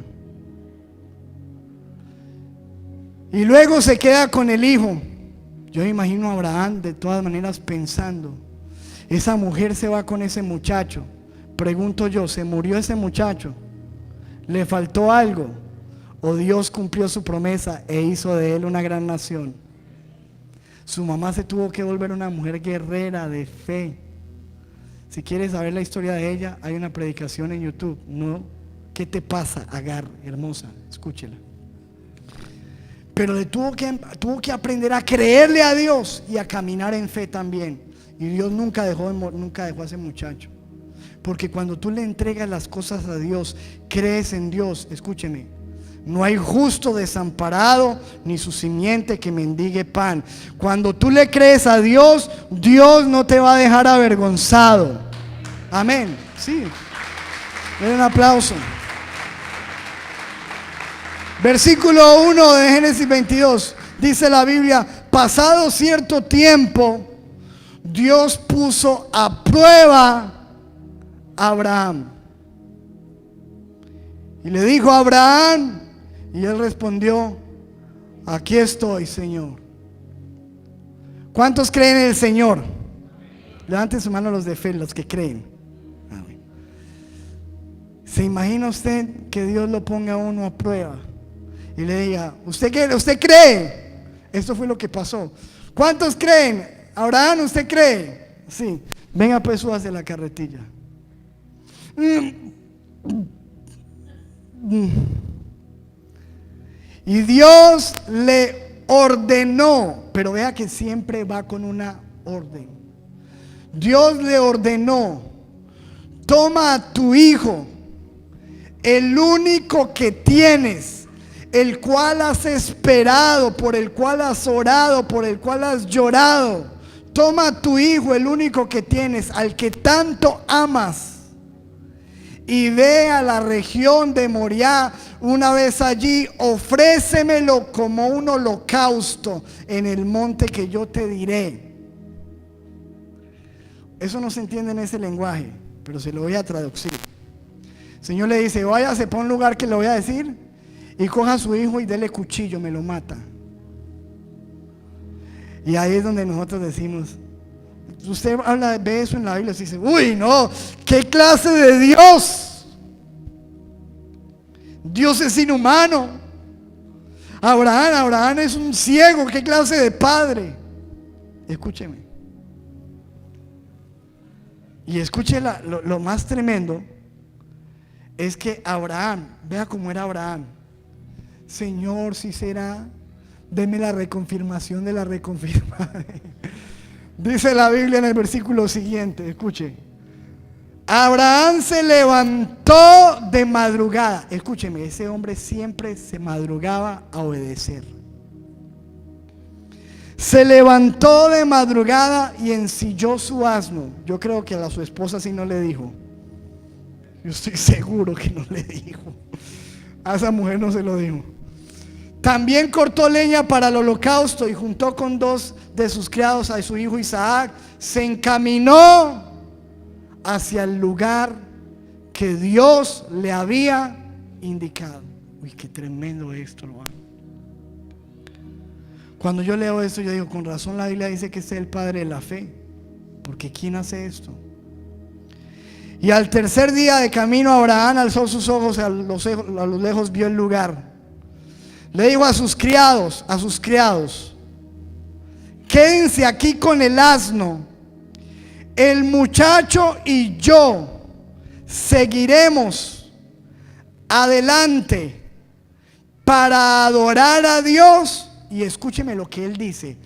Y luego se queda con el hijo. Yo imagino a Abraham de todas maneras pensando, esa mujer se va con ese muchacho. Pregunto yo, ¿se murió ese muchacho? ¿Le faltó algo? ¿O Dios cumplió su promesa e hizo de él una gran nación? Su mamá se tuvo que volver una mujer guerrera de fe. Si quieres saber la historia de ella, hay una predicación en YouTube. ¿No? ¿Qué te pasa, Agar, hermosa? Escúchela. Pero tuvo que aprender a creerle a Dios y a caminar en fe también. Y Dios nunca dejó a ese muchacho. Porque cuando tú le entregas las cosas a Dios, crees en Dios, escúcheme, no hay justo desamparado ni su simiente que mendigue pan. Cuando tú le crees a Dios, Dios no te va a dejar avergonzado. Amén. Sí. Den un aplauso. Versículo 1 de Génesis 22, dice la Biblia: pasado cierto tiempo, Dios puso a prueba a Abraham. Y le dijo a Abraham, y él respondió: aquí estoy, Señor. ¿Cuántos creen en el Señor? Levanten su mano los de fe, los que creen. ¿Se imagina usted que Dios lo ponga a uno a prueba? Y le diga: ¿usted cree? Esto fue lo que pasó. ¿Cuántos creen? Abraham, ¿usted cree? Sí. Venga pues, súbase la carretilla. Y Dios le ordenó, pero vea que siempre va con una orden. Dios le ordenó: toma a tu hijo, el único que tienes, el cual has esperado, por el cual has orado, por el cual has llorado. Toma a tu hijo, el único que tienes, al que tanto amas, y ve a la región de Moriah. Una vez allí, ofrécemelo como un holocausto en el monte que yo te diré. Eso no se entiende en ese lenguaje, pero se lo voy a traducir. El Señor le dice: váyase para un lugar que le voy a decir, y coja a su hijo y dele cuchillo, me lo mata. Y ahí es donde nosotros decimos, usted ve eso en la Biblia y dice: uy, no, ¿qué clase de Dios? Dios es inhumano. Abraham es un ciego, ¿qué clase de padre? Escúcheme. Y escuche lo más tremendo es que Abraham, vea cómo era Abraham. Señor, si será, deme la reconfirmación de la reconfirmación. Dice la Biblia en el versículo siguiente, escuche: Abraham se levantó de madrugada. Escúcheme, ese hombre siempre se madrugaba a obedecer. Se levantó de madrugada y ensilló su asno. Yo creo que a su esposa sí no le dijo. Yo estoy seguro que no le dijo. A esa mujer no se lo dijo. También cortó leña para el holocausto y juntó con 2 de sus criados a su hijo Isaac. Se encaminó hacia el lugar que Dios le había indicado. Uy, qué tremendo esto, hermano. Cuando yo leo esto, yo digo, con razón la Biblia dice que este es el padre de la fe, porque ¿quién hace esto? Y al tercer día de camino, Abraham alzó sus ojos a lo lejos, vio el lugar. Le dijo a sus criados, quédense aquí con el asno. El muchacho y yo seguiremos adelante para adorar a Dios. Y escúcheme lo que él dice.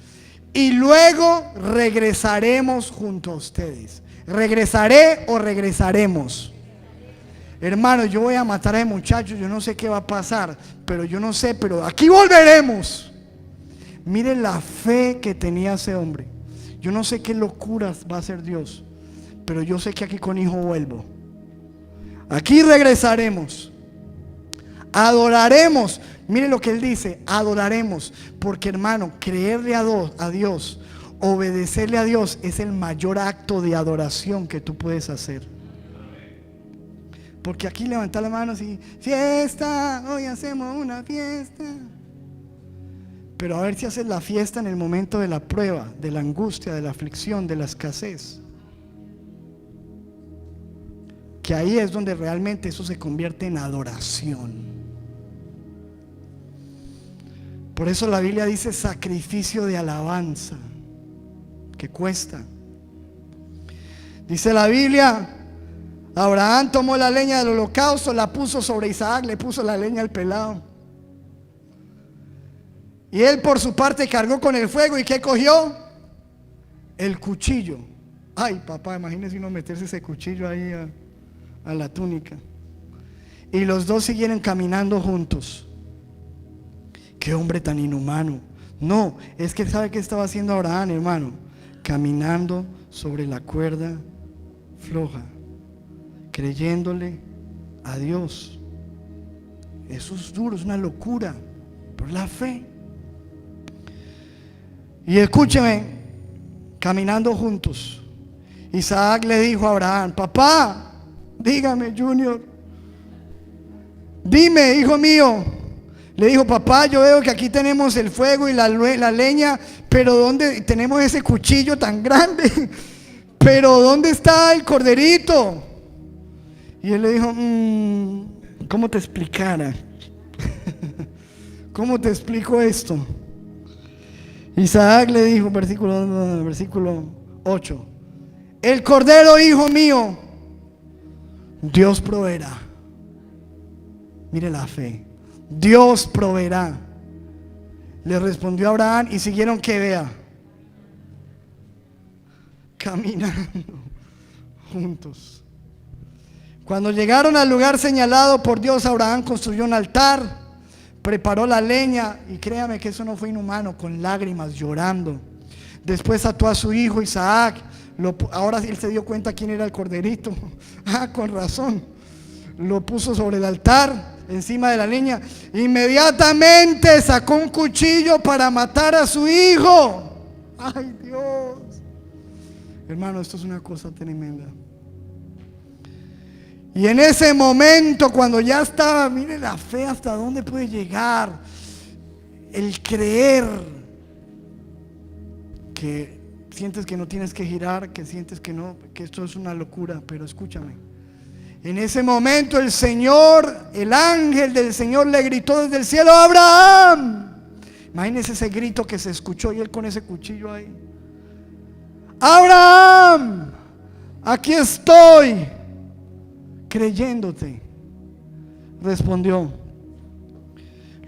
Y luego regresaremos junto a ustedes. ¿Regresaré o regresaremos? Hermano, yo voy a matar a ese muchacho. Yo no sé qué va a pasar, pero aquí volveremos. Miren la fe que tenía ese hombre. Yo no sé qué locuras va a hacer Dios, pero yo sé que aquí con hijo vuelvo. Aquí regresaremos. Adoraremos. Mire lo que él dice, adoraremos. Porque, hermano, creerle a Dios, obedecerle a Dios es el mayor acto de adoración que tú puedes hacer. Porque aquí levantar la mano y fiesta, hoy hacemos una fiesta. Pero a ver si haces la fiesta en el momento de la prueba, de la angustia, de la aflicción, de la escasez. Que ahí es donde realmente eso se convierte en adoración. Por eso la Biblia dice sacrificio de alabanza, que cuesta. Dice la Biblia, Abraham tomó la leña del holocausto, la puso sobre Isaac, le puso la leña al pelado. Y él por su parte cargó con el fuego. ¿Y qué cogió? El cuchillo. Ay, papá, imagínese uno meterse ese cuchillo ahí a la túnica. Y los dos siguieron caminando juntos. Qué hombre tan inhumano. No, es que ¿sabe qué estaba haciendo Abraham, hermano? Caminando sobre la cuerda floja, creyéndole a Dios. Eso es duro, es una locura, pero la fe. Y escúcheme, caminando juntos, Isaac le dijo a Abraham: papá, dígame, Junior, dime, hijo mío. Le dijo: papá, yo veo que aquí tenemos el fuego y la leña, pero ¿dónde tenemos ese cuchillo tan grande? Pero ¿dónde está el corderito? Y él le dijo: ¿cómo te explicara? ¿Cómo te explico esto? Isaac le dijo, versículo 8: el cordero, hijo mío, Dios proveerá. Mire la fe. Dios proveerá. Le respondió Abraham y siguieron, que vea, caminando juntos. Cuando llegaron al lugar señalado por Dios, Abraham construyó un altar, preparó la leña, y créame que eso no fue inhumano, con lágrimas, llorando. Después ató a su hijo Isaac. Ahora él se dio cuenta quién era el corderito. Con razón. Lo puso sobre el altar, encima de la leña. Inmediatamente sacó un cuchillo para matar a su hijo. Ay, Dios. Hermano, esto es una cosa tremenda. Y en ese momento, cuando ya estaba, mire la fe hasta dónde puede llegar, el creer, que sientes que no tienes que girar, que sientes que no, que esto es una locura, pero escúchame. En ese momento el Señor, el ángel del Señor le gritó desde el cielo: ¡Abraham! Imagínese ese grito que se escuchó y él con ese cuchillo ahí. ¡Abraham! Aquí estoy, creyéndote, respondió.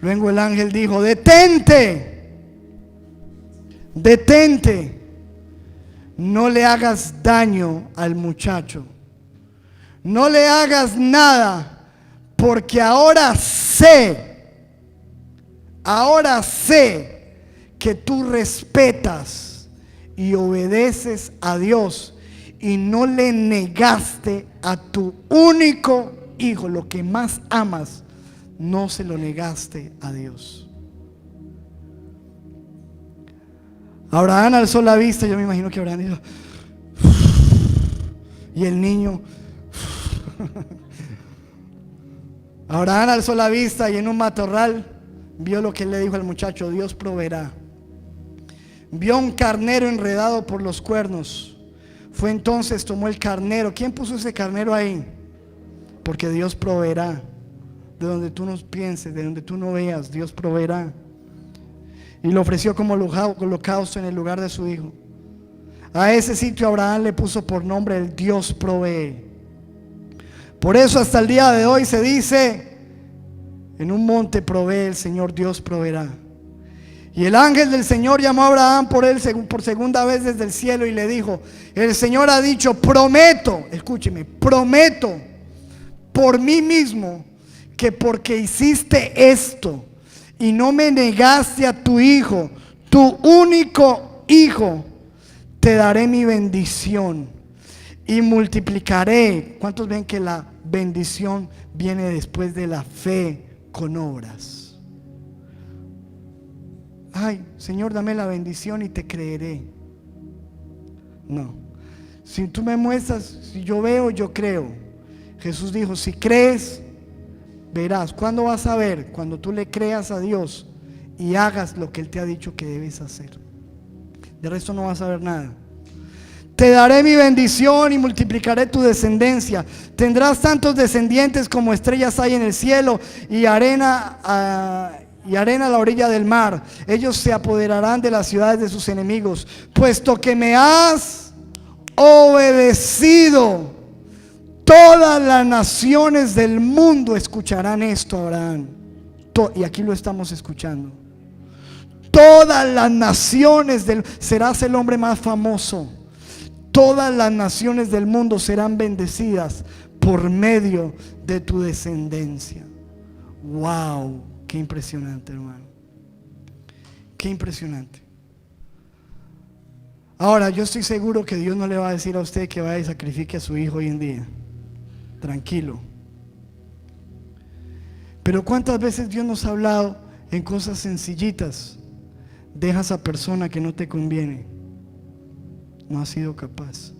Luego el ángel dijo: detente, detente, no le hagas daño al muchacho, no le hagas nada, porque ahora sé que tú respetas y obedeces a Dios y no le negaste a tu único hijo, lo que más amas, no se lo negaste a Dios. Abraham alzó la vista, yo me imagino que Abraham dijo, y el niño, Abraham alzó la vista y en un matorral vio lo que él le dijo al muchacho: Dios proveerá. Vio un carnero enredado por los cuernos. Fue entonces, tomó el carnero. ¿Quién puso ese carnero ahí? Porque Dios proveerá. De donde tú no pienses, de donde tú no veas, Dios proveerá. Y lo ofreció como holocausto en el lugar de su hijo. A ese sitio Abraham le puso por nombre el Dios provee. Por eso hasta el día de hoy se dice: en un monte provee el Señor, Dios proveerá. Y el ángel del Señor llamó a Abraham por segunda vez desde el cielo y le dijo: el Señor ha dicho, prometo, escúcheme, prometo por mí mismo que porque hiciste esto y no me negaste a tu hijo, tu único hijo, te daré mi bendición y multiplicaré. ¿Cuántos ven que la bendición viene después de la fe con obras? Ay, Señor, dame la bendición y te creeré. No. Si tú me muestras, si yo veo, yo creo. Jesús dijo: si crees, verás. ¿Cuándo vas a ver? Cuando tú le creas a Dios y hagas lo que Él te ha dicho que debes hacer. De resto no vas a ver nada. Te daré mi bendición y multiplicaré tu descendencia. Tendrás tantos descendientes como estrellas hay en el cielo y arena a la orilla del mar. Ellos se apoderarán de las ciudades de sus enemigos. Puesto que me has obedecido, todas las naciones del mundo escucharán esto, Abraham. Y aquí lo estamos escuchando. Todas las naciones serás el hombre más famoso. Todas las naciones del mundo serán bendecidas por medio de tu descendencia. Wow, qué impresionante, hermano. Qué impresionante. Ahora, yo estoy seguro que Dios no le va a decir a usted que vaya y sacrifique a su hijo hoy en día. Tranquilo. Pero ¿cuántas veces Dios nos ha hablado en cosas sencillitas? Deja a esa persona que no te conviene. No has sido capaz.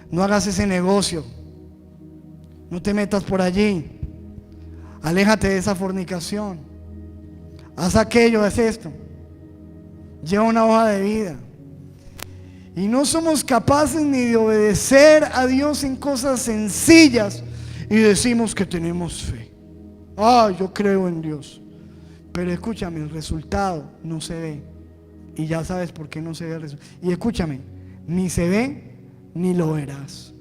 No hagas ese negocio. No te metas por allí. Aléjate de esa fornicación. Haz aquello, haz esto. Lleva una hoja de vida. Y no somos capaces ni de obedecer a Dios en cosas sencillas y decimos que tenemos fe. Yo creo en Dios. Pero escúchame, el resultado no se ve. Y ya sabes por qué no se ve el resultado. Y escúchame, ni se ve ni lo verás.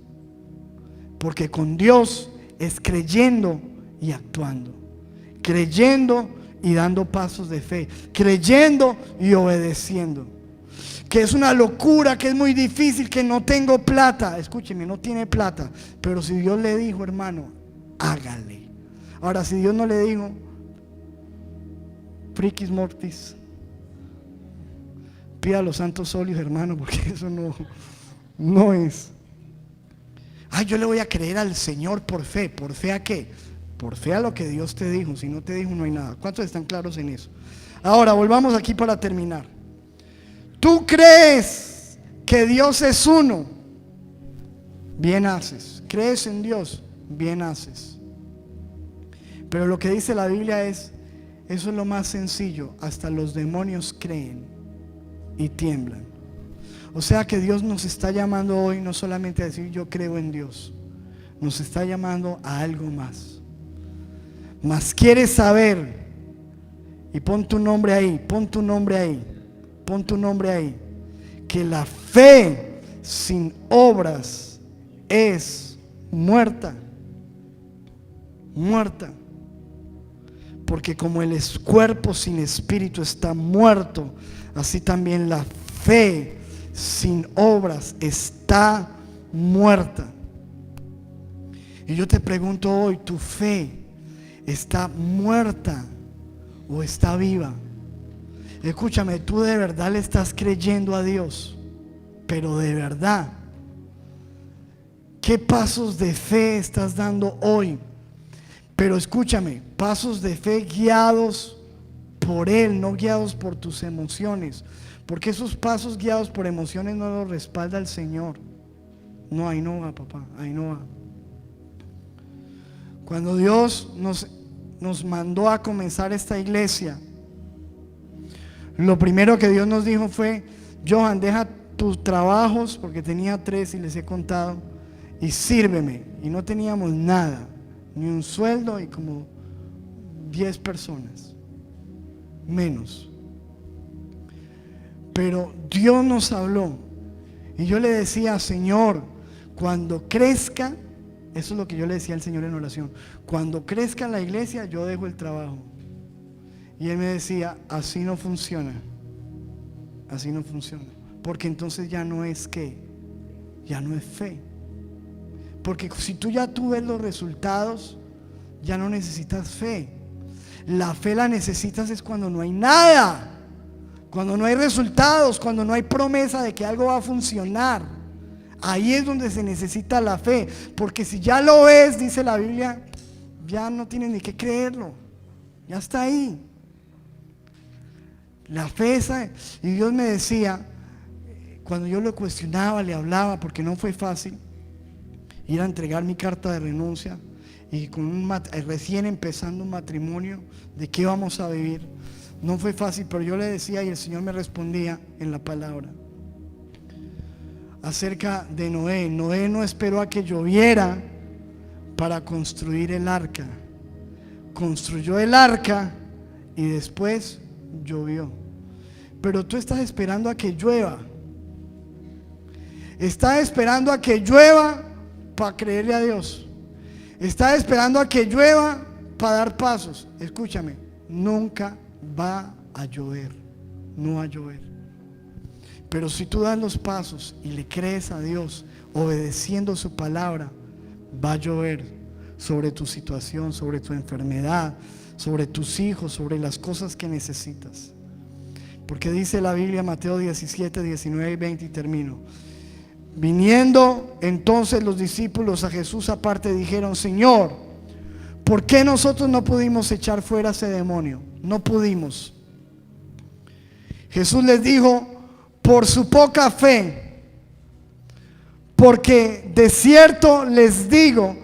Porque con Dios es creyendo y actuando. Creyendo y dando pasos de fe. Creyendo y obedeciendo. Que es una locura, que es muy difícil, que no tengo plata. Escúcheme, no tiene plata. Pero si Dios le dijo, hermano, hágale. Ahora, si Dios no le dijo, friquis mortis, pida los santos óleos, hermano, porque eso no es. Yo le voy a creer al Señor por fe. ¿Por fe a qué? Por fe a lo que Dios te dijo. Si no te dijo, no hay nada. ¿Cuántos están claros en eso? Ahora, volvamos aquí para terminar. Tú crees que Dios es uno, bien haces. Crees en Dios, bien haces. Pero lo que dice la Biblia es, eso es lo más sencillo, hasta los demonios creen y tiemblan. O sea que Dios nos está llamando hoy no solamente a decir yo creo en Dios, nos está llamando a algo más. Mas quieres saber, y pon tu nombre ahí, pon tu nombre ahí, pon tu nombre ahí, que la fe sin obras es muerta. Muerta. Porque como el cuerpo sin espíritu está muerto, así también la fe sin obras está muerta. Y yo te pregunto hoy, ¿tu fe está muerta o está viva? Escúchame, tú de verdad le estás creyendo a Dios, pero de verdad, ¿qué pasos de fe estás dando hoy? Pero escúchame, pasos de fe guiados por Él, no guiados por tus emociones, porque esos pasos guiados por emociones no los respalda el Señor. No, ahí no va, papá, ahí no va. Cuando Dios nos mandó a comenzar esta iglesia, lo primero que Dios nos dijo fue: Johan, deja tus trabajos, porque tenía 3 y les he contado, y sírveme. Y no teníamos nada, ni un sueldo, y como 10 personas menos. Pero Dios nos habló, y yo le decía: Señor, cuando crezca, eso es lo que yo le decía al Señor en oración, cuando crezca la iglesia, yo dejo el trabajo. Y Él me decía: así no funciona, así no funciona, porque entonces ya no es ya no es fe. Porque si tú ves los resultados, ya no necesitas fe. La fe la necesitas es cuando no hay nada, cuando no hay resultados, cuando no hay promesa de que algo va a funcionar. Ahí es donde se necesita la fe, porque si ya lo ves, dice la Biblia, ya no tienes ni que creerlo, ya está ahí. La fe esa, y Dios me decía, cuando yo lo cuestionaba, le hablaba, porque no fue fácil ir a entregar mi carta de renuncia, y con recién empezando un matrimonio, de qué vamos a vivir. No fue fácil, pero yo le decía, y el Señor me respondía en la palabra acerca de Noé. Noé no esperó a que lloviera para construir el arca. Construyó el arca y después llovió. Pero tú estás esperando a que llueva. Estás esperando a que llueva para creerle a Dios. Estás esperando a que llueva para dar pasos. Escúchame, nunca va a llover. No va a llover. Pero si tú das los pasos y le crees a Dios, obedeciendo su palabra, va a llover sobre tu situación, sobre tu enfermedad, sobre tus hijos, sobre las cosas que necesitas. Porque dice la Biblia, Mateo 17, 19 y 20, y termino. Viniendo entonces los discípulos a Jesús aparte, dijeron: Señor, ¿por qué nosotros no pudimos echar fuera ese demonio? No pudimos. Jesús les dijo: por su poca fe, porque de cierto les digo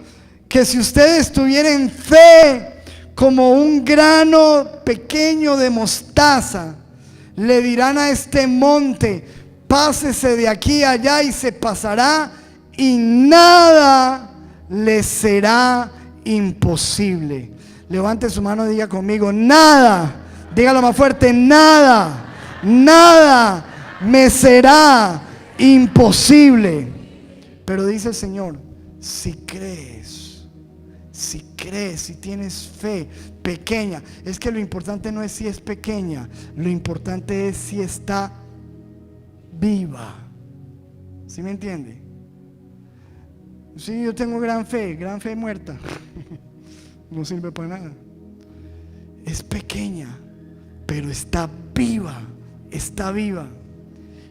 que si ustedes tuvieran fe como un grano pequeño de mostaza, le dirán a este monte: pásese de aquí a allá, y se pasará, y nada les será imposible. Levante su mano y diga conmigo: nada. Dígalo más fuerte: nada, nada me será imposible. Pero dice el Señor: si crees, si tienes fe pequeña. Es que lo importante no es si es pequeña, lo importante es si está viva. ¿Sí me entiende? Sí, yo tengo gran fe muerta. No sirve para nada. Es pequeña, pero está viva, está viva.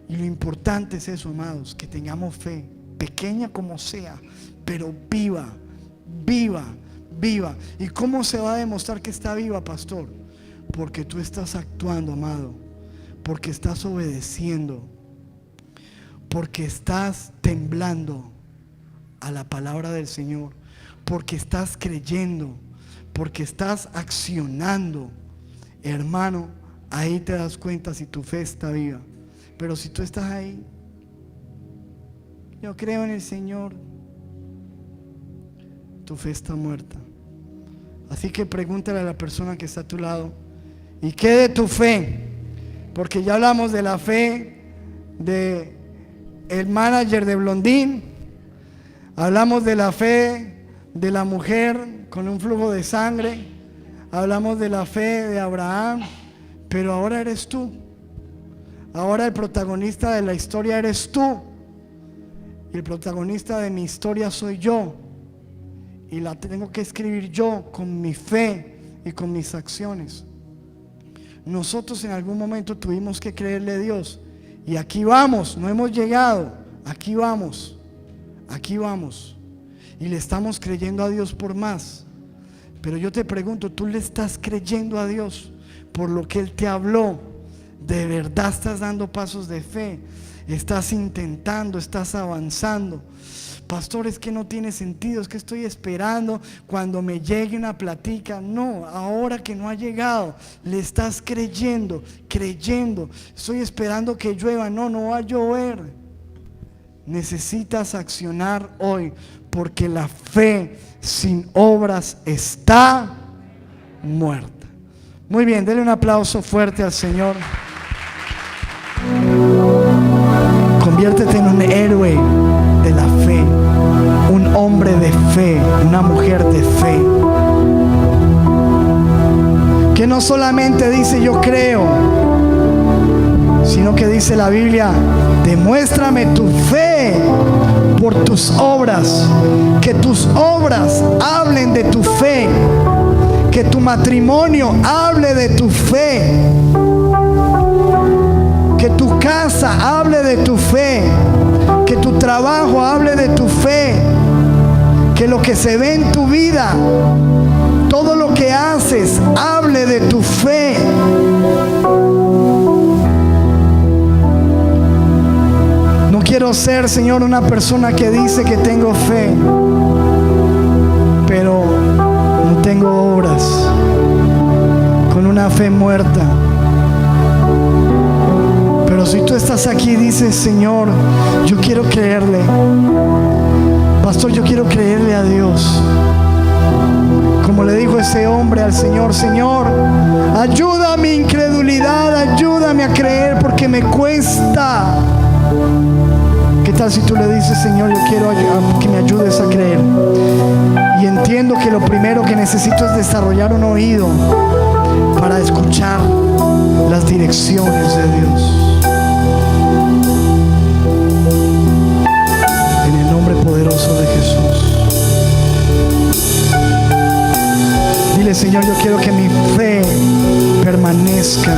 Y lo importante es eso, amados, que tengamos fe, pequeña como sea, pero viva, viva, viva. ¿Y cómo se va a demostrar que está viva, pastor? Porque tú estás actuando, amado, porque estás obedeciendo, porque estás temblando a la palabra del Señor, porque estás creyendo, porque estás accionando. Hermano, ahí te das cuenta si tu fe está viva. Pero si tú estás ahí: yo creo en el Señor, tu fe está muerta. Así que pregúntale a la persona que está a tu lado: ¿y qué de tu fe? Porque ya hablamos de la fe de el manager de Blondín, hablamos de la fe de la mujer con un flujo de sangre, hablamos de la fe de Abraham, pero ahora eres tú. Ahora el protagonista de la historia eres tú, y el protagonista de mi historia soy yo. y la tengo que escribir yo con mi fe y con mis acciones. Nosotros en algún momento tuvimos que creerle a Dios, y aquí vamos, no hemos llegado, aquí vamos, y le estamos creyendo a Dios por más. Pero yo te pregunto, ¿tú le estás creyendo a Dios por lo que Él te habló? ¿De verdad estás dando pasos de fe? ¿Estás intentando? ¿Estás avanzando? Pastor, es que no tiene sentido, es que estoy esperando cuando me llegue una platica. No, ahora que no ha llegado, le estás creyendo. Estoy esperando que llueva. No va a llover. Necesitas accionar hoy, porque la fe sin obras está muerta. Muy bien, denle un aplauso fuerte al Señor. Conviértete en un héroe de la fe, un hombre de fe, una mujer de fe, que no solamente dice yo creo, sino que dice la Biblia: demuéstrame tu fe por tus obras, que tus obras hablen de tu fe, que tu matrimonio hable de tu fe, que tu casa hable de tu fe, que tu trabajo hable de tu fe, que lo que se ve en tu vida, todo lo que haces, hable de tu fe. No quiero ser, Señor, una persona que dice que tengo fe, pero no tengo obras, con una fe muerta. Pero si tú estás aquí y dices: Señor, yo quiero creerle, pastor, yo quiero creerle a Dios, como le dijo ese hombre al Señor: Señor, ayuda a mi incredulidad, ayúdame a creer porque me cuesta. ¿Qué tal si tú le dices: Señor, yo quiero que me ayudes a creer, y entiendo que lo primero que necesito es desarrollar un oído para escuchar las direcciones de Dios? En el nombre poderoso de Jesús, dile: Señor, yo quiero que mi fe permanezca